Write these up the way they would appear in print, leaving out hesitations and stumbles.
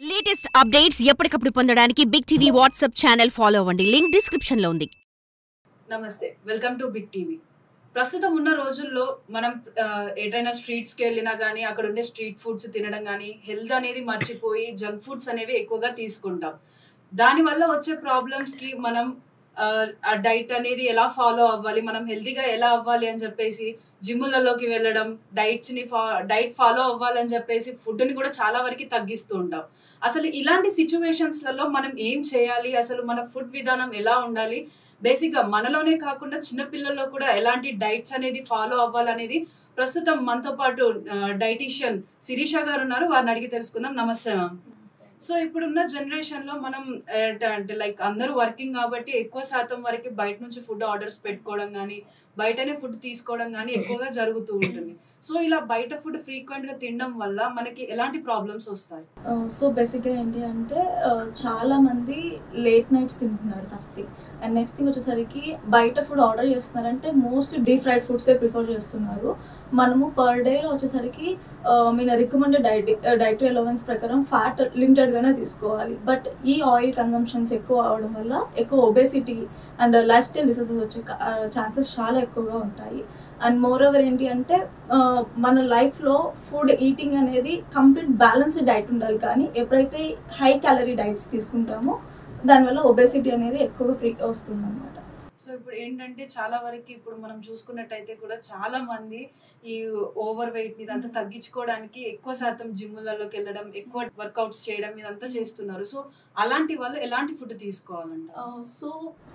Latest updates ఎప్పటికప్పుడు పొందడానికి Big TV WhatsApp channel follow అవ్వండి. లింక్ డిస్క్రిప్షన్ లో ఉంది. నమస్తే, వెల్కమ్ టు బిగ్ టీవీ. ప్రస్తుతం ఉన్న రోజుల్లో మనం ఏదైనా స్ట్రీట్స్కి వెళ్ళినా కానీ అక్కడ ఉండే స్ట్రీట్ ఫుడ్స్ తినడం కానీ హెల్త్ అనేది మర్చిపోయి జంక్ ఫుడ్స్ అనేవి ఎక్కువగా తీసుకుంటాం. దానివల్ల వచ్చే ప్రాబ్లమ్స్కి మనం ఆ డైట్ అనేది ఎలా ఫాలో అవ్వాలి, మనం హెల్తీగా ఎలా అవ్వాలి అని చెప్పేసి జిమ్ములలోకి వెళ్ళడం, డైట్ ఫాలో అవ్వాలని చెప్పేసి ఫుడ్ని కూడా చాలా వరకు తగ్గిస్తూ ఉంటాం. అసలు ఇలాంటి సిచ్యువేషన్స్లలో మనం ఏం చేయాలి, అసలు మన ఫుడ్ విధానం ఎలా ఉండాలి, బేసిక్గా మనలోనే కాకుండా చిన్నపిల్లల్లో కూడా ఎలాంటి డైట్స్ అనేది ఫాలో అవ్వాలనేది ప్రస్తుతం మనతో పాటు డైటీషియన్ శిరీష గారు ఉన్నారు. వారిని అడిగి తెలుసుకుందాం. నమస్తే మ్యామ్. సో ఇప్పుడున్న జనరేషన్లో మనం అంటే లైక్ అందరూ వర్కింగ్ కాబట్టి ఎక్కువ శాతం వరకు బయట నుంచి ఫుడ్ ఆర్డర్స్ పెట్టుకోవడం కానీ బయటనే ఫుడ్ తీసుకోవడం కానీ ఎక్కువగా జరుగుతూ ఉంటుంది. సో ఇలా బయట ఫుడ్ ఫ్రీక్వెంట్గా తినడం వల్ల మనకి ఎలాంటి ప్రాబ్లమ్స్ వస్తాయి? సో బేసిక్గా ఏంటి అంటే చాలా మంది లేట్ నైట్స్ తింటున్నారు first thing. And next thing వచ్చేసరికి బయట ఫుడ్ ఆర్డర్ చేస్తున్నారంటే మోస్ట్లీ డీప్ ఫ్రైడ్ ఫుడ్సే ప్రిఫర్ చేస్తున్నారు. మనము పర్ డేలో వచ్చేసరికి మన రికమెండెడ్ డైటరీ అలవెన్స్ ప్రకారం ఫ్యాట్ లిమిటెడ్గానే తీసుకోవాలి. బట్ ఈ ఆయిల్ కన్జంప్షన్స్ ఎక్కువ అవడం వల్ల ఎక్కువ obesity and life style diseases వచ్చే ఛాన్సెస్ చాలా ఎక్కువగా ఉంటాయి. అండ్ మోర్ ఓవర్ ఏంటి అంటే మన లైఫ్లో ఫుడ్ ఈటింగ్ అనేది కంప్లీట్ బ్యాలెన్స్డ్ డైట్ ఉండాలి. కానీ ఎప్పుడైతే హై క్యాలరీ డైట్స్ తీసుకుంటామో దానివల్ల ఒబేసిటీ అనేది ఎక్కువగా వస్తుంది అనమాట. సో ఇప్పుడు ఏంటంటే చాలా వరకు ఇప్పుడు మనం చూసుకున్నట్టయితే కూడా చాలా మంది ఈ ఓవర్ వెయిట్ ఇదంతా తగ్గించుకోవడానికి ఎక్కువ శాతం జిమ్ములలోకి వెళ్ళడం, ఎక్కువ వర్కౌట్స్ చేయడం ఇదంతా చేస్తున్నారు. సో అలాంటి వాళ్ళు ఎలాంటి ఫుడ్ తీసుకోవాలంట? So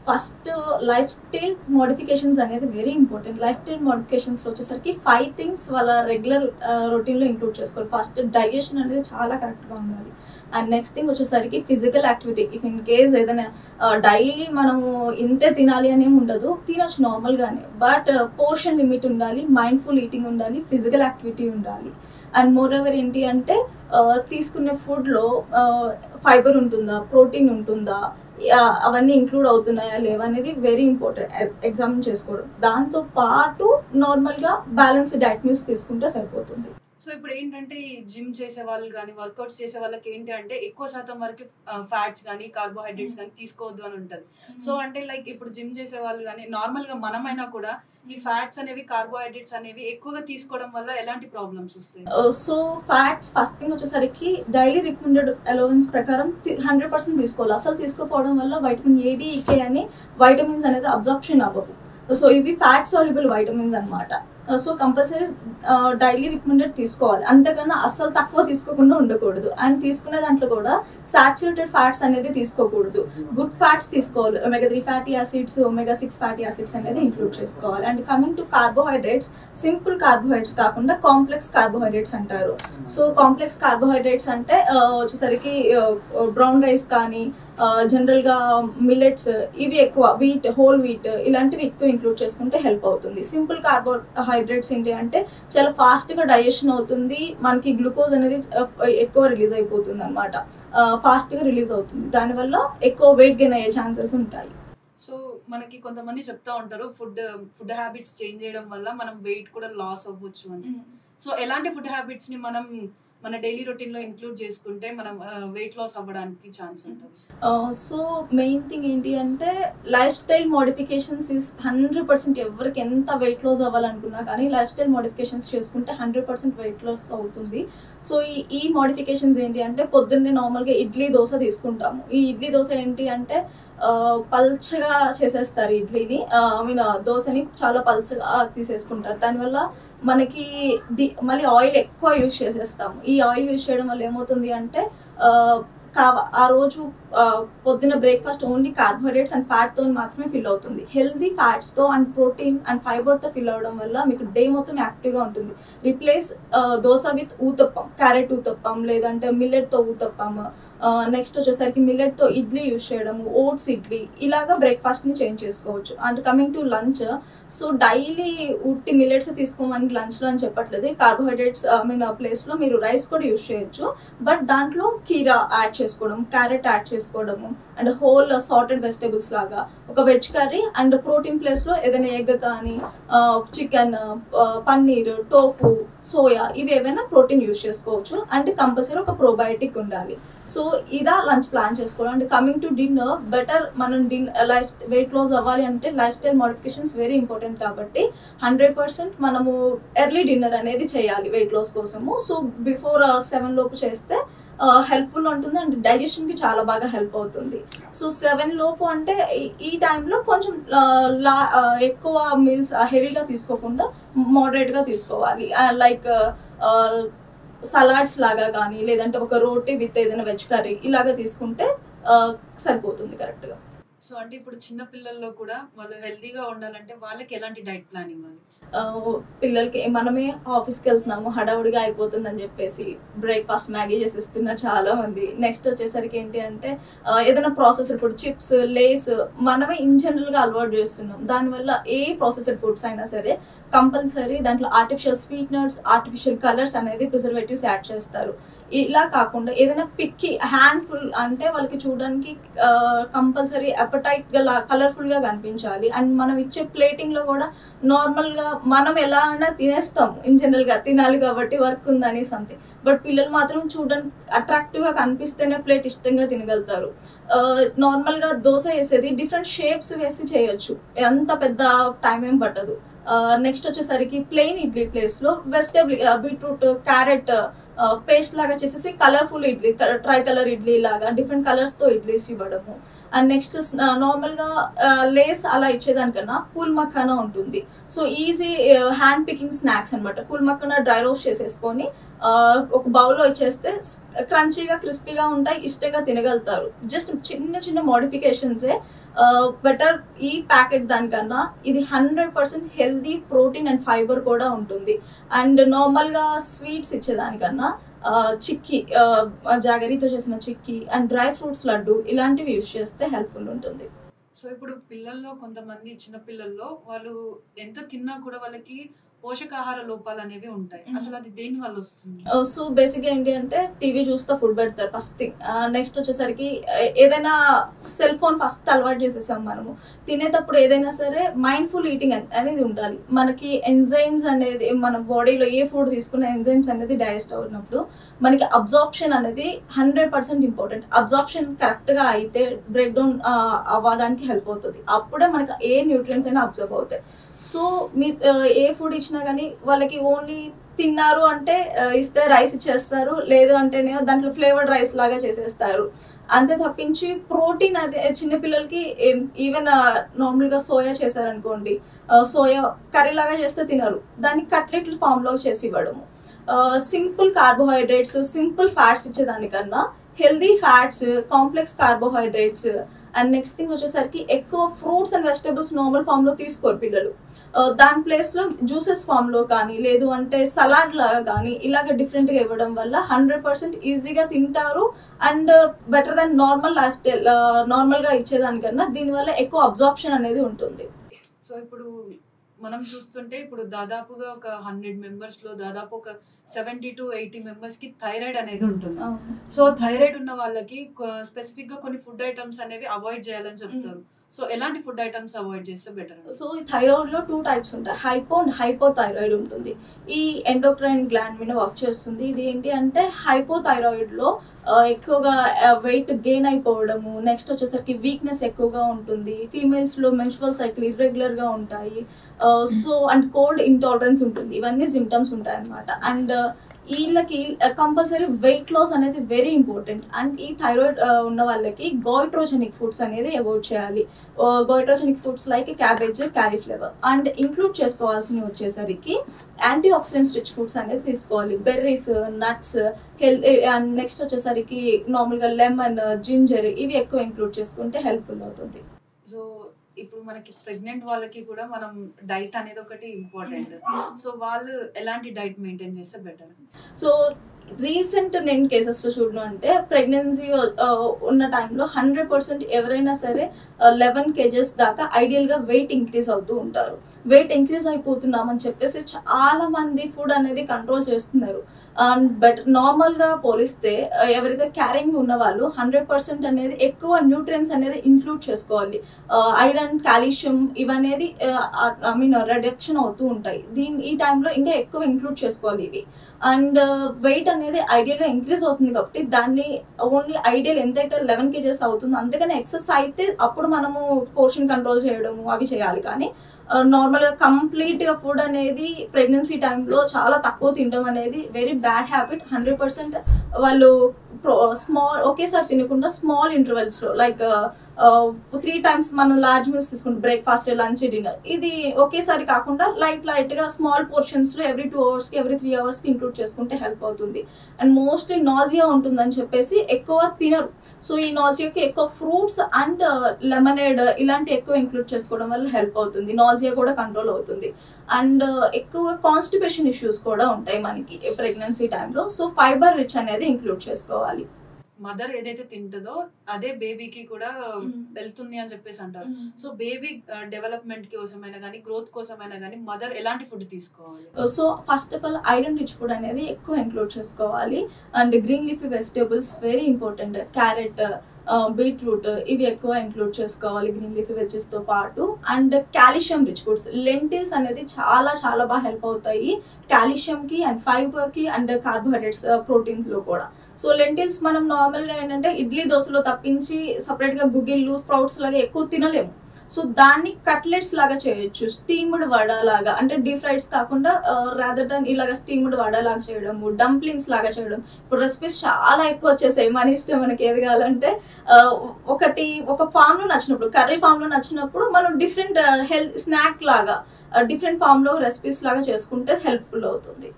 first life style modifications అనేది వెరీ ఇంపార్టెంట్. లైఫ్ స్టైల్ మోడిఫికేషన్స్లో వచ్చేసరికి 5 థింగ్స్ వాళ్ళ రెగ్యులర్ రొటీన్లో ఇంక్లూడ్ చేసుకోవాలి. ఫస్ట్ డైజెషన్ అనేది చాలా కరెక్ట్గా ఉండాలి. అండ్ నెక్స్ట్ థింగ్ వచ్చేసరికి physical activity. If in case ఏదైనా డైలీ మనము ఇంతే తినాలి అని ఏమి ఉండదు, తినొచ్చు నార్మల్గానే. బట్ పోర్షన్ లిమిట్ ఉండాలి, మైండ్ఫుల్ ఈటింగ్ ఉండాలి, ఫిజికల్ యాక్టివిటీ ఉండాలి. అండ్ మోర్ ఓవర్ ఏంటి అంటే తీసుకునే ఫుడ్లో ఫైబర్ ఉంటుందా, ప్రోటీన్ ఉంటుందా, అవన్నీ ఇంక్లూడ్ అవుతున్నాయా లేవా అనేది వెరీ ఇంపార్టెంట్ ఎగ్జామిన్ చేసుకోవడం. దాంతో పాటు నార్మల్గా బ్యాలెన్స్డ్ డైట్ మీల్స్ తీసుకుంటే సరిపోతుంది. సో ఇప్పుడు ఏంటంటే ఈ జిమ్ చేసే వాళ్ళు కానీ వర్కౌట్స్ చేసే వాళ్ళకి ఏంటి అంటే ఎక్కువ శాతం వరకు ఫ్యాట్స్ కానీ కార్బోహైడ్రేట్స్ కానీ తీసుకోవద్దు అని ఉంటుంది. సో అంటే లైక్ ఇప్పుడు జిమ్ చేసే వాళ్ళు కానీ నార్మల్గా మనమైనా కూడా ఈ ఫ్యాట్స్ అనేవి కార్బోహైడ్రేట్స్ అనేవి ఎక్కువగా తీసుకోవడం వల్ల ఎలాంటి ప్రాబ్లమ్స్ వస్తాయి? సో ఫ్యాట్స్ ఫస్ట్ థింగ్ వచ్చేసరికి డైలీ రికమెండెడ్ అలవెన్స్ ప్రకారం 100% తీసుకోవాలి. అసలు తీసుకోకపోవడం వల్ల వైటమిన్ ఏ, డి, కే అని వైటమిన్స్ అనేది అబ్జార్ప్షన్ అవ్వవు. సో ఇవి ఫ్యాట్ సాల్యుబుల్ వైటమిన్స్ అనమాట. సో కంపల్సరీ డైలీ రికమెండెడ్ తీసుకోవాలి. అంతకన్నా అస్సలు తక్కువ తీసుకోకుండా ఉండకూడదు. అండ్ తీసుకునే దాంట్లో కూడా సాచురేటెడ్ ఫ్యాట్స్ అనేది తీసుకోకూడదు. గుడ్ ఫ్యాట్స్ తీసుకోవాలి. omega-3 fatty acids, omega-6 fatty acids అనేది ఇంక్లూడ్ చేసుకోవాలి. And coming to carbohydrates, simple carbohydrates కాకుండా కాంప్లెక్స్ కార్బోహైడ్రేట్స్ అంటారు. సో కాంప్లెక్స్ కార్బోహైడ్రేట్స్ అంటే వచ్చేసరికి బ్రౌన్ రైస్ కానీ జనరల్గా మిల్లెట్స్, ఇవి ఎక్కువ వీట్, హోల్ వీట్ ఇలాంటివి ఎక్కువ ఇంక్లూడ్ చేసుకుంటే హెల్ప్ అవుతుంది. సింపుల్ కార్బోహైడ్రేట్స్ ఏంటి అంటే చాలా ఫాస్ట్గా డైజెషన్ అవుతుంది, మనకి గ్లూకోజ్ అనేది ఎక్కువ రిలీజ్ అయిపోతుంది అనమాట, ఫాస్ట్గా రిలీజ్ అవుతుంది. దానివల్ల ఎక్కువ వెయిట్ గెయిన్ అయ్యే ఛాన్సెస్ ఉంటాయి. సో మనకి కొంతమంది చెప్తా ఉంటారు ఫుడ్ హ్యాబిట్స్ చేంజ్ చేయడం వల్ల మనం వెయిట్ కూడా లాస్ అవ్వచ్చు అని. సో ఎలాంటి ఫుడ్ హ్యాబిట్స్ని మనం మన డైలీ రొటీన్లో ఇంక్లూడ్ చేసుకుంటే మనం వెయిట్ లాస్ అవ్వడానికి ఛాన్స్ ఉంటుంది? సో మెయిన్ థింగ్ ఏంటి అంటే లైఫ్ స్టైల్ మోడిఫికేషన్స్ ఈస్ 100%. ఎవరికి ఎంత వెయిట్ లాస్ అవ్వాలనుకున్నా కానీ లైఫ్ స్టైల్ మోడిఫికేషన్స్ చేసుకుంటే 100% వెయిట్ లాస్ అవుతుంది. సో ఈ మోడిఫికేషన్స్ ఏంటి అంటే పొద్దున్నే నార్మల్గా ఇడ్లీ దోశ తీసుకుంటాము. ఈ ఇడ్లీ దోశ ఏంటి అంటే పల్చగా చేసేస్తారు ఇడ్లీని, దోశని చాలా పల్చగా తీసేసుకుంటారు. దానివల్ల మనకి మళ్ళీ ఆయిల్ ఎక్కువ యూజ్ చేసేస్తాము. ఈ ఆయిల్ యూజ్ చేయడం వల్ల ఏమవుతుంది అంటే ఆ రోజు పొద్దున్న బ్రేక్ఫాస్ట్ ఓన్లీ కార్బోహైడ్రేట్స్ అండ్ ఫ్యాట్తో మాత్రమే ఫిల్ అవుతుంది. హెల్దీ ఫ్యాట్స్తో అండ్ ప్రోటీన్ అండ్ ఫైబర్తో ఫిల్ అవ్వడం వల్ల మీకు డే మొత్తం యాక్టివ్గా ఉంటుంది. Replace dosa with uttapam, carrot uttapam, లేదంటే మిల్లెట్తో ఊతప్పం, నెక్స్ట్ వచ్చేసరికి మిల్లెట్తో ఇడ్లీ యూజ్ చేయడము, ఓట్స్ ఇడ్లీ, ఇలాగా బ్రేక్ఫాస్ట్ని చేంజ్ చేసుకోవచ్చు. And coming to lunch, so daily ఉట్టి మిల్లెట్స్ తీసుకోమని లంచ్లో అని చెప్పట్లేదు. కార్బోహైడ్రేట్స్ ప్లేస్లో మీరు రైస్ కూడా యూజ్ చేయొచ్చు. బట్ దాంట్లో కీరా యాడ్ చేసుకోవడం, క్యారెట్ యాడ్ చేసుకోవడము, అండ్ హోల్ సార్టెడ్ వెజిటేబుల్స్ లాగా ఒక వెజ్ కర్రీ, అండ్ ప్రోటీన్ ప్లేస్లో ఏదైనా ఎగ్ కానీ చికెన్, పన్నీర్, టోఫు, సోయా, ఇవి ఏవైనా ప్రోటీన్ యూజ్ చేసుకోవచ్చు. అండ్ కంపల్సరీ ఒక ప్రోబయోటిక్ ఉండాలి. సో ఇలా లంచ్ ప్లాన్ చేసుకోవాలి. And coming to dinner, better మనం వెయిట్ లాస్ అవ్వాలి అంటే life style modifications very important కాబట్టి 100% మనము ఎర్లీ డిన్నర్ అనేది చేయాలి వెయిట్ లాస్ కోసము. సో బిఫోర్ 7 లోపు చేస్తే హెల్ప్ఫుల్ ఉంటుంది అండ్ డైజెషన్కి చాలా బాగా హెల్ప్ అవుతుంది. సో 7 లోపు అంటే ఈ టైంలో కొంచెం ఎక్కువ మీల్స్ హెవీగా తీసుకోకుండా మోడరేట్గా తీసుకోవాలి. లైక్ సలాడ్స్ లాగా కానీ, లేదంటే ఒక రోటీ విత్ ఏదైనా వెజ్ కర్రీ ఇలాగా తీసుకుంటే సరిపోతుంది కరెక్ట్గా. సో అంటే ఇప్పుడు చిన్న పిల్లల్లో కూడా వాళ్ళు హెల్తీగా ఉండాలంటే వాళ్ళకి ఎలాంటి డైట్ ప్లాన్ ఇవ్వాలి? పిల్లలకి మనమే ఆఫీస్కి వెళ్తున్నాము, హడావుడిగా అయిపోతుందని చెప్పేసి బ్రేక్ఫాస్ట్ మ్యాగీ చేసిస్తున్నారు చాలా మంది. నెక్స్ట్ వచ్చేసరికి ఏంటి అంటే ఏదైనా ప్రాసెస్డ్ ఫుడ్, చిప్స్, లేస్ మనమే ఇన్ జనరల్గా అలవాటు చేస్తున్నాం. దానివల్ల ఏ ప్రాసెస్డ్ ఫుడ్స్ అయినా సరే కంపల్సరీ దాంట్లో ఆర్టిఫిషియల్ స్వీట్నర్స్, ఆర్టిఫిషియల్ కలర్స్ అనేది ప్రిజర్వేటివ్స్ యాడ్ చేస్తారు. ఇలా కాకుండా ఏదైనా పిక్కి హ్యాండ్ఫుల్ అంటే వాళ్ళకి చూడడానికి కంపల్సరీ అపటైట్గా కలర్ఫుల్గా కనిపించాలి. అండ్ మనం ఇచ్చే ప్లేటింగ్లో కూడా నార్మల్గా మనం ఎలా అయినా తినేస్తాం, ఇన్ జనరల్గా తినాలి కాబట్టి వర్క్ ఉందని సంథింగ్. బట్ పిల్లలు మాత్రం చూడడానికి అట్రాక్టివ్గా కనిపిస్తేనే ప్లేట్ ఇష్టంగా తినగలుగుతారు. నార్మల్గా దోశ వేసేది డిఫరెంట్ షేప్స్ వేసి చేయొచ్చు, ఎంత పెద్ద టైం ఏం పట్టదు. నెక్స్ట్ వచ్చేసరికి ప్లెయిన్ ఇడ్లీ ప్లేస్లో వెజిటేబుల్ బీట్రూట్, క్యారెట్ పేస్ట్ లాగా చేసేసి colourful idli, try colour idli లాగా డిఫరెంట్ కలర్స్తో ఇడ్లీస్ ఇవ్వడము. అండ్ నెక్స్ట్ నార్మల్గా లేస్ అలా ఇచ్చేదానికన్నా పూల్ మఖానా ఉంటుంది. So easy hand picking snacks అనమాట. పూల్ మఖానా డ్రై రోస్ట్ చేసేసుకొని ఒక బౌల్లో ఇచ్చేస్తే క్రంచీగా, క్రిస్పీగా ఉంటాయి, ఇష్టంగా తినగలుగుతారు. జస్ట్ చిన్న చిన్న మోడిఫికేషన్సే బెటర్. ఈ ప్యాకెట్ దానికన్నా ఇది 100% హెల్దీ, ప్రోటీన్ అండ్ ఫైబర్ కూడా ఉంటుంది. అండ్ నార్మల్గా స్వీట్స్ ఇచ్చేదానికన్నా చిక్కీ, జాగరీతో చేసిన chikki and dry fruits laddu ఇలాంటివి యూజ్ చేస్తే హెల్ప్ఫుల్ ఉంటుంది. సో ఇప్పుడు పిల్లల్లో కొంతమంది చిన్న పిల్లల్లో వాళ్ళు ఎంత తిన్నా కూడా వాళ్ళకి పోషకాహార లోపాలు అనేవి ఉంటాయి. అసలు అది దేని వల్ల వస్తుంది? సో బేసిక్గా ఏంటి అంటే టీవీ చూస్తే ఫుడ్ పెడతారు ఫస్ట్ థింగ్. నెక్స్ట్ వచ్చేసరికి ఏదైనా సెల్ ఫోన్ ఫస్ట్ అలవాటు చేసేసాం మనము. తినేటప్పుడు ఏదైనా సరే మైండ్ఫుల్ ఈటింగ్ అనేది ఉండాలి. మనకి ఎంజైమ్స్ అనేది మన బాడీలో ఏ ఫుడ్ తీసుకున్న ఎంజైమ్స్ అనేది డైజెస్ట్ అవుతున్నప్పుడు మనకి అబ్జార్ప్షన్ అనేది 100% ఇంపార్టెంట్. అబ్జార్ప్షన్ కరెక్ట్గా అయితే బ్రేక్ డౌన్ అవ్వడానికి హెల్ప్ అవుతుంది. అప్పుడే మనకి ఏ న్యూట్రియన్స్ అయినా అబ్జర్వ్ అవుతాయి. సో మీ ఏ ఫుడ్ ఇచ్చినా కానీ వాళ్ళకి ఓన్లీ తిన్నారు అంటే ఇస్తే రైస్ ఇచ్చేస్తారు, లేదు అంటేనే దాంట్లో ఫ్లేవర్డ్ రైస్ లాగా చేసేస్తారు. అంతే తప్పించి ప్రోటీన్ అది చిన్నపిల్లలకి ఈవెన్ నార్మల్గా సోయా చేశారనుకోండి, సోయా కర్రీ లాగా చేస్తే తినరు, దాన్ని కట్లెట్లు ఫామ్లో చేసి ఇవ్వడము. సింపుల్ కార్బోహైడ్రేట్స్, సింపుల్ ఫ్యాట్స్ ఇచ్చేదానికన్నా healthy fats, complex carbohydrates and next thing వచ్చేసరికి ఎక్కువ ఫ్రూట్స్ అండ్ వెజిటేబుల్స్ నార్మల్ ఫామ్లో తీసుకోరు పిల్లలు. దాని ప్లేస్లో జ్యూసెస్ ఫామ్లో కానీ, లేదు అంటే సలాడ్ లాగా కానీ ఇలాగ డిఫరెంట్గా ఇవ్వడం వల్ల 100% ఈజీగా తింటారు. And better than normal life style, నార్మల్గా ఇచ్చేదానికన్నా దీనివల్ల ఎక్కువ అబ్జార్ప్షన్ అనేది ఉంటుంది. సో ఇప్పుడు మనం చూస్తుంటే ఇప్పుడు దాదాపుగా ఒక 100 మెంబర్స్ లో దాదాపు ఒక 70 to 80 మెంబర్స్ కి థైరాయిడ్ అనేది ఉంటుంది. సో థైరాయిడ్ ఉన్న వాళ్ళకి స్పెసిఫిక్ గా కొన్ని ఫుడ్ ఐటమ్స్ అనేవి అవాయిడ్ చేయాలని చెప్తారు. సో ఎలాంటి ఫుడ్ ఐటమ్స్ అవాయిడ్ చేస్తే బెటర్? సో ఈ థైరాయిడ్ లో 2 టైప్స్ ఉంటాయి, హైపో అండ్ హైపో థైరాయిడ్ ఉంటుంది. ఈ ఎండోక్రైన్ గ్లాండ్ మీద వర్క్ చేస్తుంది. ఇది ఏంటి అంటే హైపో థైరాయిడ్ లో ఎక్కువగా వెయిట్ గెయిన్ అయిపోవడము, నెక్స్ట్ వచ్చేసరికి వీక్నెస్ ఎక్కువగా ఉంటుంది, ఫీమేల్స్ లో మెన్స్ట్రువల్ సైకిల్ ఇర్రెగ్యులర్ గా ఉంటాయి, సో అండ్ కోల్డ్ ఇంటాలరెన్స్ ఉంటుంది. ఇవన్నీ సిమ్టమ్స్ ఉంటాయి అన్నమాట. అండ్ వీళ్ళకి కంపల్సరీ వెయిట్ లాస్ అనేది వెరీ ఇంపార్టెంట్. అండ్ ఈ థైరాయిడ్ ఉన్న వాళ్ళకి గోయిట్రోజెనిక్ ఫుడ్స్ అనేది అవాయిడ్ చేయాలి. Goitrogenic foods like cabbage, cauliflower and include చేసుకోవాల్సినవి వచ్చేసరికి యాంటీ ఆక్సిడెంట్స్ రిచ్ ఫుడ్స్ అనేది తీసుకోవాలి. బెర్రీస్, నట్స్, అండ్ నెక్స్ట్ వచ్చేసరికి నార్మల్గా లెమన్, జింజర్ ఇవి ఎక్కువ ఇంక్లూడ్ చేసుకుంటే హెల్ప్ఫుల్ అవుతుంది. సో ఇప్పుడు మనకి ప్రెగ్నెంట్ వాళ్ళకి కూడా మనం డైట్ అనేది ఒకటి ఇంపార్టెంట్. సో వాళ్ళు ఎలాంటి డైట్ మెయింటైన్ చేస్తే బెటర్? సో రీసెంట్ నేను కేసెస్లో చూడడం అంటే ప్రెగ్నెన్సీ ఉన్న టైంలో 100% ఎవరైనా సరే 11 kgs దాకా ఐడియల్గా వెయిట్ ఇంక్రీజ్ అవుతూ ఉంటారు. వెయిట్ ఇంక్రీజ్ అయిపోతున్నామని చెప్పేసి చాలా మంది ఫుడ్ అనేది కంట్రోల్ చేస్తున్నారు. బట్ నార్మల్గా పోలిస్తే ఎవరైతే క్యారింగ్ ఉన్న వాళ్ళు 100% అనేది ఎక్కువ న్యూట్రియన్స్ అనేది ఇంక్లూడ్ చేసుకోవాలి. ఐరన్, కాల్షియం ఇవనేది రిడక్షన్ అవుతూ ఉంటాయి. ఈ టైంలో ఇంకా ఎక్కువ ఇంక్లూడ్ చేసుకోవాలి ఇవి. అండ్ వెయిట్ అనేది ఐడియల్గా ఇంక్రీజ్ అవుతుంది కాబట్టి దాన్ని ఓన్లీ ఐడియల్ ఎంతైతే 11 kgs అవుతుందో అందుకని ఎక్సెస్ అయితే అప్పుడు మనము పోర్షన్ కంట్రోల్ చేయడము అవి చేయాలి. కానీ నార్మల్గా కంప్లీట్గా ఫుడ్ అనేది ప్రెగ్నెన్సీ టైంలో చాలా తక్కువ తినడం అనేది వెరీ బ్యాడ్ హ్యాబిట్. 100% వాళ్ళు స్మాల్ ఒకేసారి తినకుండా స్మాల్ ఇంటర్వెల్స్లో లైక్ 3 times మనం లార్జ్ మీల్స్ తీసుకుంటాం, బ్రేక్ఫాస్ట్, లంచ్, డిన్నర్. ఇది ఒకేసారి కాకుండా లైట్గా స్మాల్ పోర్షన్స్లో every 2 hours every 3 hours include చేసుకుంటే హెల్ప్ అవుతుంది. అండ్ మోస్ట్లీ నాజియా ఉంటుందని చెప్పేసి ఎక్కువ తినరు. సో ఈ నాజియాకి ఎక్కువ ఫ్రూట్స్ అండ్ లెమనేడ్ ఇలాంటి ఎక్కువ ఇంక్లూడ్ చేసుకోవడం వల్ల హెల్ప్ అవుతుంది. నాజియా కూడా కంట్రోల్ అవుతుంది. అండ్ ఎక్కువ కాన్స్టిపేషన్ ఇష్యూస్ కూడా ఉంటాయి మనకి ప్రెగ్నెన్సీ టైంలో. సో ఫైబర్ రిచ్ అనేది ఇంక్లూడ్ చేసుకోవాలి. మదర్ ఏదైతే తింటుందో అదే బేబీకి కూడా వెళ్తుంది అని చెప్పేసి అంటారు. సో బేబీ డెవలప్మెంట్ కోసమైనా కానీ గ్రోత్ కోసమైనా కానీ మదర్ ఎలాంటి ఫుడ్ తీసుకోవాలి? So first of all iron rich food అనేది ఎక్కువ ఇంక్లూడ్ చేసుకోవాలి. And green leafy vegetables very important. Carrot, beetroot ఇవి ఎక్కువ ఇంక్లూడ్ చేసుకోవాలి గ్రీన్ లీఫీ వెజెస్తో పాటు. And calcium rich foods, lintels అనేది చాలా చాలా బాగా హెల్ప్ అవుతాయి కాల్షియంకి అండ్ ఫైబర్కి అండ్ కార్బోహైడ్రేట్స్ ప్రోటీన్స్లో కూడా. సో లెంటిల్స్ మనం నార్మల్గా ఏంటంటే ఇడ్లీ దోశలో తప్పించి సపరేట్గా గుగ్గిళ్ళు స్ప్రౌట్స్ లాగా ఎక్కువ తినలేము. సో దాన్ని కట్లెట్స్ లాగా చేయొచ్చు, స్టీమ్డ్ వడ లాగా, అంటే డీప్ ఫ్రైడ్స్ కాకుండా రాదర్ దాన్ ఇలాగా స్టీమ్డ్ వడ లాగా చేయడము, డంప్లింగ్స్ లాగా చేయడం. ఇప్పుడు రెసిపీస్ చాలా ఎక్కువ వచ్చేసాయి, మన ఇష్టం మనకి ఏది కావాలంటే. ఒక ఫామ్లో నచ్చినప్పుడు, కర్రీ ఫామ్లో నచ్చినప్పుడు మనం డిఫరెంట్ హెల్త్ స్నాక్ లాగా డిఫరెంట్ ఫామ్లో రెసిపీస్ లాగా చేసుకుంటే హెల్ప్ఫుల్ అవుతుంది.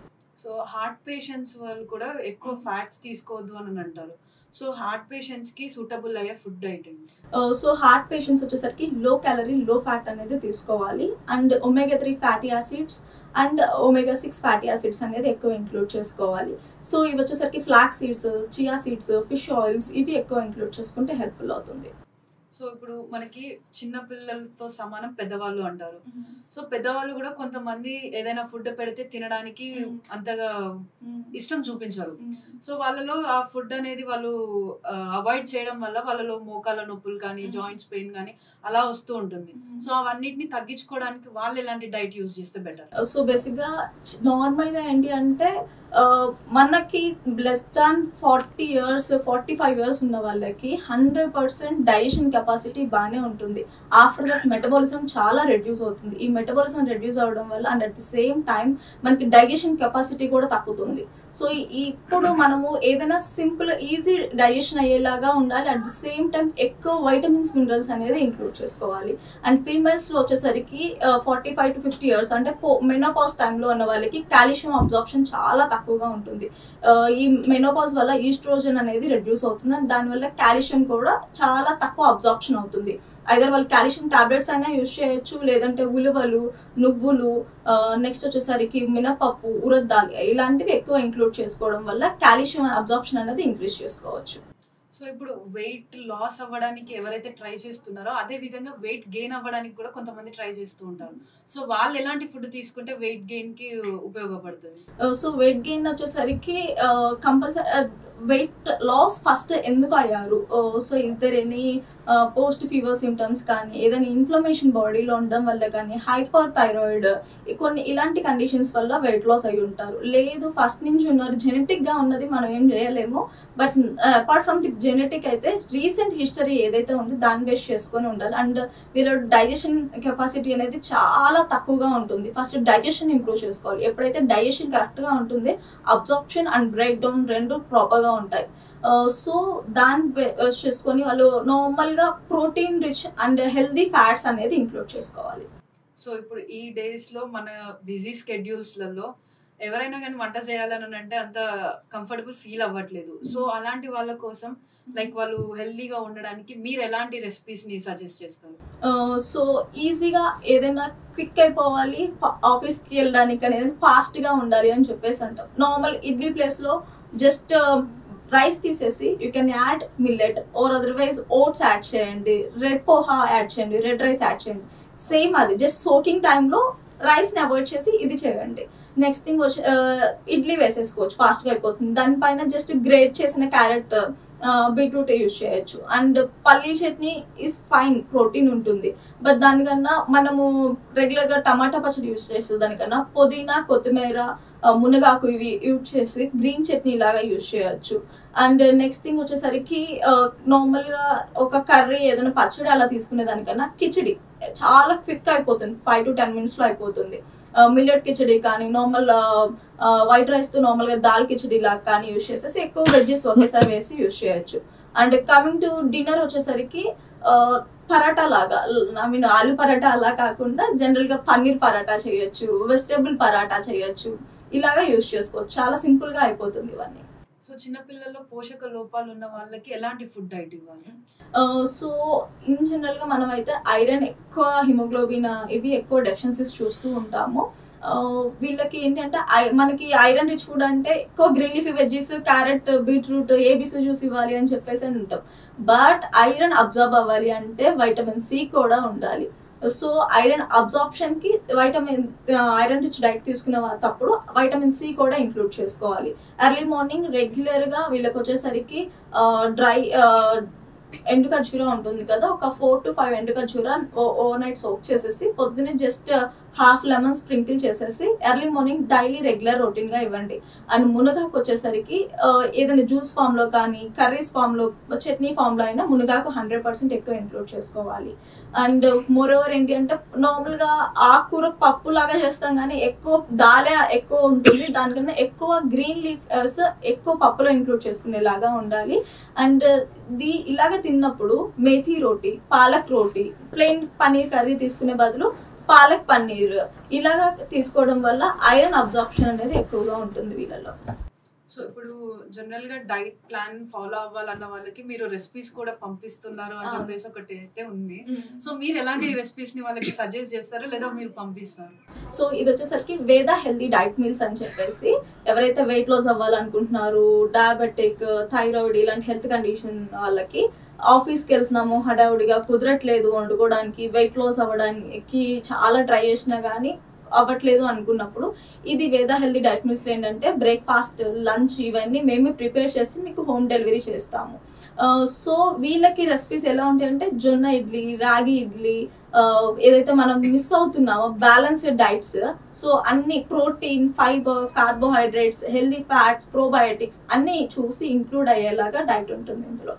సో హార్ట్ పేషెంట్స్ వాళ్ళు కూడా ఎక్కువ ఫ్యాట్స్ తీసుకోవద్దు అని అంటారు. సో హార్ట్ పేషెంట్స్ కి సూటబుల్ అయ్యే ఫుడ్ డైట్ ఏంటి? సో హార్ట్ పేషెంట్స్ వచ్చేసరికి లో క్యాలరీ లో ఫ్యాట్ అనేది తీసుకోవాలి. And omega 3 fatty acids and omega 6 fatty acids అనేది ఎక్కువ ఇంక్లూడ్ చేసుకోవాలి. సో ఇవి వచ్చేసరికి flax seeds, chia seeds, fish oils ఇవి ఎక్కువ ఇంక్లూడ్ చేసుకుంటే హెల్ప్ఫుల్ అవుతుంది. సో ఇప్పుడు మనకి చిన్న పిల్లలతో సమానం పెద్దవాళ్ళు అంటారు. సో పెద్దవాళ్ళు కూడా కొంతమంది ఏదైనా ఫుడ్ పెడితే తినడానికి అంతగా ఇష్టం చూపించారు. సో వాళ్ళలో ఆ ఫుడ్ అనేది వాళ్ళు అవాయిడ్ చేయడం వల్ల వాళ్ళలో మోకాల నొప్పులు కానీ జాయింట్స్ పెయిన్ కానీ అలా వస్తూ ఉంటుంది. సో అవన్నిటిని తగ్గించుకోవడానికి వాళ్ళు ఎలాంటి డైట్ యూజ్ చేస్తే బెటర్? సో బేసిక్గా నార్మల్గా ఏంటి అంటే మనకి లెస్ దాన్ 40 years 45 years ఉన్న వాళ్ళకి 100% డైజెషన్ కెపాసిటీ బాగానే ఉంటుంది. ఆఫ్టర్ దట్ మెటబాలిజం చాలా రెడ్యూస్ అవుతుంది. ఈ మెటబాలిజం రెడ్యూస్ అవ్వడం వల్ల and at the same time మనకి డైజెషన్ కెపాసిటీ కూడా తగ్గుతుంది. సో ఇప్పుడు మనము ఏదైనా సింపుల్ ఈజీ డైజెషన్ అయ్యేలాగా ఉండాలి. అట్ ది సేమ్ టైం ఎక్కువ వైటమిన్స్ మినరల్స్ అనేది ఇంక్లూడ్ చేసుకోవాలి. అండ్ ఫీమేల్స్లో వచ్చేసరికి 45 to 50 years అంటే మెనోపాజ్ టైంలో ఉన్న వాళ్ళకి కాల్షియం అబ్జార్ప్షన్ చాలా తక్కువగా ఉంటుంది. ఈ మెనోపాజ్ వల్ల ఈస్ట్రోజన్ అనేది రెడ్యూస్ అవుతుంది. అండ్ దానివల్ల కాల్షియం కూడా చాలా తక్కువ అబ్జార్ప్షన్ అవుతుంది. ఐదర్ వాళ్ళు కాల్షియం టాబ్లెట్స్ అయినా యూజ్ చేయొచ్చు, లేదంటే ఉలువలు, నువ్వులు, నెక్స్ట్ వచ్చేసరికి మినపప్పు, ఉరద్దాలు ఇలాంటివి ఎక్కువ ఇంక్లూడ్ చేసుకోవడం వల్ల కాల్షియం అబ్జార్ప్షన్ అనేది ఇంక్రీజ్ చేసుకోవచ్చు. సో ఇప్పుడు వెయిట్ లాస్ అవ్వడానికి ఎవరైతే ట్రై చేస్తున్నారో అదే విధంగా వెయిట్ గెయిన్ అవ్వడానికి కూడా కొంతమంది ట్రై చేస్తూ ఉంటారు. సో వాళ్ళు ఎలాంటి ఫుడ్ తీసుకుంటే వెయిట్ గెయిన్ కి ఉపయోగపడుతుంది? సో వెయిట్ గెయిన్ వచ్చేసరికి కంపల్సరీ వెయిట్ లాస్ ఫస్ట్ ఎందుకు అయ్యారు? So is there any post fever symptoms కానీ, ఏదైనా ఇన్ఫ్లమేషన్ బాడీలో ఉండడం వల్ల కానీ, హైపర్ థైరాయిడ్ కొన్ని ఇలాంటి కండిషన్స్ వల్ల వెయిట్ లాస్ అయి ఉంటారు. లేదు ఫస్ట్ నుంచి ఉన్నారు, జెనెటిక్గా ఉన్నది మనం ఏం చేయలేము. But apart from the genetic అయితే రీసెంట్ హిస్టరీ ఏదైతే ఉందో దాన్ని బేస్ చేసుకొని ఉండాలి. అండ్ వీళ్ళ డైజెషన్ కెపాసిటీ అనేది చాలా తక్కువగా ఉంటుంది. ఫస్ట్ డైజెషన్ ఇంప్రూవ్ చేసుకోవాలి. ఎప్పుడైతే డైజెషన్ కరెక్ట్గా ఉంటుంది అబ్జార్ప్షన్ అండ్ బ్రేక్ డౌన్ రెండు ప్రాపర్గా ఉంటాయి. సో దాన్ని బేస్ చేసుకొని వాళ్ళు నార్మల్గా protein rich and healthy fats అనేది ఇంక్లూడ్ చేసుకోవాలి. సో ఇప్పుడు ఈ డేస్లో మన బిజీ స్కెడ్యూల్స్లలో ఎవరైనా కానీ వంట చేయాలని అంటే అంత కంఫర్టబుల్ ఫీల్ అవ్వట్లేదు. సో అలాంటి వాళ్ళ కోసం లైక్ వాళ్ళు హెల్దీగా ఉండడానికి మీరు ఎలాంటి రెసిపీస్ని సజెస్ట్ చేస్తారు? సో ఈజీగా ఏదైనా క్విక్ అయిపోవాలి, ఆఫీస్కి వెళ్ళడానికి అనేది ఫాస్ట్గా ఉండాలి అని చెప్పేసి అంటాం. నార్మల్ ఇడ్లీ ప్లేస్లో జస్ట్ రైస్ తీసేసి you can add millet or otherwise oats add చేయండి, రెడ్ పోహా యాడ్ చేయండి, రెడ్ రైస్ యాడ్ చేయండి. సేమ్ అది జస్ట్ సోకింగ్ టైంలో రైస్ని అవాయిడ్ చేసి ఇది చేయండి. నెక్స్ట్ థింగ్ వచ్చి ఇడ్లీ వేసేసుకోవచ్చు, ఫాస్ట్గా అయిపోతుంది. దానిపైన జస్ట్ గ్రేట్ చేసిన క్యారెట్ బీట్రూట్ యూజ్ చేయొచ్చు. అండ్ పల్లీ చట్నీ ఈజ్ ఫైన్, ప్రోటీన్ ఉంటుంది. బట్ దానికన్నా మనము రెగ్యులర్గా టమాటా పచ్చడి యూజ్ చేస్తే దానికన్నా పుదీనా, కొత్తిమీర, మునగాకు ఇవి యూజ్ చేసి గ్రీన్ చట్నీ లాగా యూజ్ చేయొచ్చు. అండ్ నెక్స్ట్ థింగ్ వచ్చేసరికి నార్మల్గా ఒక కర్రీ ఏదైనా పచ్చడి అలా తీసుకునే దానికన్నా కిచడి చాలా క్విక్ అయిపోతుంది, 5 to 10 minutesలో అయిపోతుంది. మిల్లెట్ కిచడి కానీ నార్మల్ వైట్ రైస్తో నార్మల్గా దాల్ కిచడి లాగా కానీ యూజ్ చేసేసి ఎక్కువ వెజ్జెస్ ఒకేసారి వేసి యూజ్ చేయొచ్చు. అండ్ కమింగ్ టు డిన్నర్ వచ్చేసరికి పరాటా లాగా, ఐ మీన్ ఆలు పరాటా అలా కాకుండా జనరల్గా పన్నీర్ పరాటా చేయొచ్చు, వెజిటేబుల్ పరాటా చేయొచ్చు, ఇలాగా యూజ్ చేసుకోవచ్చు. చాలా సింపుల్గా అయిపోతుంది ఇవన్నీ. సో చిన్నపిల్లల్లో పోషక లోపాలు ఉన్న వాళ్ళకి ఎలాంటి ఫుడ్ డైట్ ఇవ్వాలి? సో ఇన్ జనరల్గా మనం అయితే ఐరన్ ఎక్కువ, హిమోగ్లోబిన్ ఇవి ఎక్కువ డెఫిషియన్సీస్ చూస్తూ ఉంటాము. వీళ్ళకి ఏంటంటే మనకి ఐరన్ రిచ్ ఫుడ్ అంటే ఎక్కువ green leafy veggies, carrot, beetroot, ABC juice ఇవ్వాలి అని చెప్పేసి అని ఉంటాం. బట్ ఐరన్ అబ్జర్బ్ అవ్వాలి అంటే వైటమిన్ సి కూడా ఉండాలి. సో ఐరన్ అబ్జార్ప్షన్కి ఐరన్ రిచ్ డైట్ తీసుకునేటప్పుడు వైటమిన్ సి కూడా ఇంక్లూడ్ చేసుకోవాలి. ఎర్లీ మార్నింగ్ రెగ్యులర్గా వీళ్ళకి వచ్చేసరికి డ్రై ఎండు ఖర్జూర ఉంటుంది కదా, ఒక 4 to 5 ఎండు ఖర్జూర ఓవర్ నైట్ సోక్ చేసేసి పొద్దున్నే జస్ట్ హాఫ్ లెమన్ స్ప్రింకిల్ చేసేసి ఎర్లీ మార్నింగ్ డైలీ రెగ్యులర్ రొటీన్గా ఇవ్వండి. అండ్ మునగాకు వచ్చేసరికి ఏదైనా జ్యూస్ ఫామ్లో కానీ కర్రీస్ ఫామ్లో, చట్నీ ఫామ్లో అయినా మునగాకు 100% ఎక్కువ ఇంక్లూడ్ చేసుకోవాలి. అండ్ మోర్ ఓవర్ ఏంటి అంటే నార్మల్గా ఆకుకూర పప్పు లాగా చేస్తాం కానీ ఎక్కువ దాలే ఎక్కువ ఉంటుంది, దానికన్నా ఎక్కువ గ్రీన్ లీఫ్స్ ఎక్కువ పప్పులో ఇంక్లూడ్ చేసుకునేలాగా ఉండాలి. అండ్ ఇలాగ తిన్నప్పుడు మేథీ రోటీ, పాలక్ రోటీ, ప్లెయిన్ పన్నీర్ కర్రీ తీసుకునే బదులు పాలక్ పన్నీర్ ఇలాగా తీసుకోవడం వల్ల ఐరన్ అబ్జార్ప్షన్ అనేది ఎక్కువగా ఉంటుంది వీళ్ళలో. సో ఇప్పుడు జనరల్ గా డైట్ ప్లాన్ ఫాలో అవ్వాలన్న వాళ్ళకి మీరు రెసిపీస్ కూడా పంపిస్తున్నారు అని చెప్పేసి ఒకటి అయితే ఉంది. సో మీరు ఎలాంటి రెసిపీస్ ని వాళ్ళకి సజెస్ట్ చేస్తారో లేదా మీరు పంపిస్తారు? సో ఇది వచ్చేసరికి వేద హెల్దీ డైట్ మీల్స్ అని చెప్పేసి ఎవరైతే వెయిట్ లాస్ అవ్వాలనుకుంటున్నారు, డయాబెటిక్, థైరాయిడ్ ఇలాంటి హెల్త్ కండిషన్ వాళ్ళకి ఆఫీస్కి వెళ్తున్నాము, హడావుడిగా కుదరట్లేదు వండుకోవడానికి, వెయిట్ లాస్ అవ్వడానికి చాలా ట్రై చేసినా కానీ అవ్వట్లేదు అనుకున్నప్పుడు ఇది వేద హెల్దీ డైట్ మీల్స్లో ఏంటంటే బ్రేక్ఫాస్ట్, లంచ్ ఇవన్నీ మేమే ప్రిపేర్ చేసి మీకు హోమ్ డెలివరీ చేస్తాము. సో వీళ్ళకి రెసిపీస్ ఎలా ఉంటాయంటే జొన్న ఇడ్లీ, రాగి ఇడ్లీ, ఏదైతే మనం మిస్ అవుతున్నామో బ్యాలెన్స్డ్ డైట్స్, సో అన్ని protein, fibre, carbohydrates, healthy fats, probiotics అన్నీ చూసి ఇంక్లూడ్ అయ్యేలాగా డైట్ ఉంటుంది ఇందులో.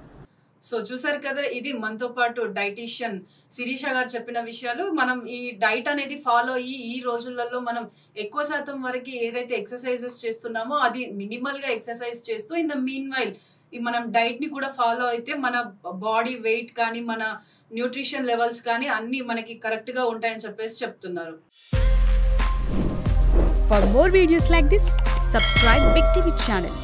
సో చూసారు కదా, ఇది మనతో పాటు డైటీషియన్ శిరీష గారు చెప్పిన విషయాలు. మనం ఈ డైట్ అనేది ఫాలో అయ్యి ఈ రోజులలో మనం ఎక్కువ శాతం వరకు ఏదైతే ఎక్సర్సైజెస్ చేస్తున్నామో అది మినిమల్ గా ఎక్సర్సైజ్ చేస్తూ ఇన్ ద మీన్ వైల్ మనం డైట్ ని కూడా ఫాలో అయితే మన బాడీ వెయిట్ కానీ మన న్యూట్రిషన్ లెవెల్స్ కానీ అన్ని మనకి కరెక్ట్ గా ఉంటాయని చెప్పేసి చెప్తున్నారు. For more videos like this, subscribe Big TV channel.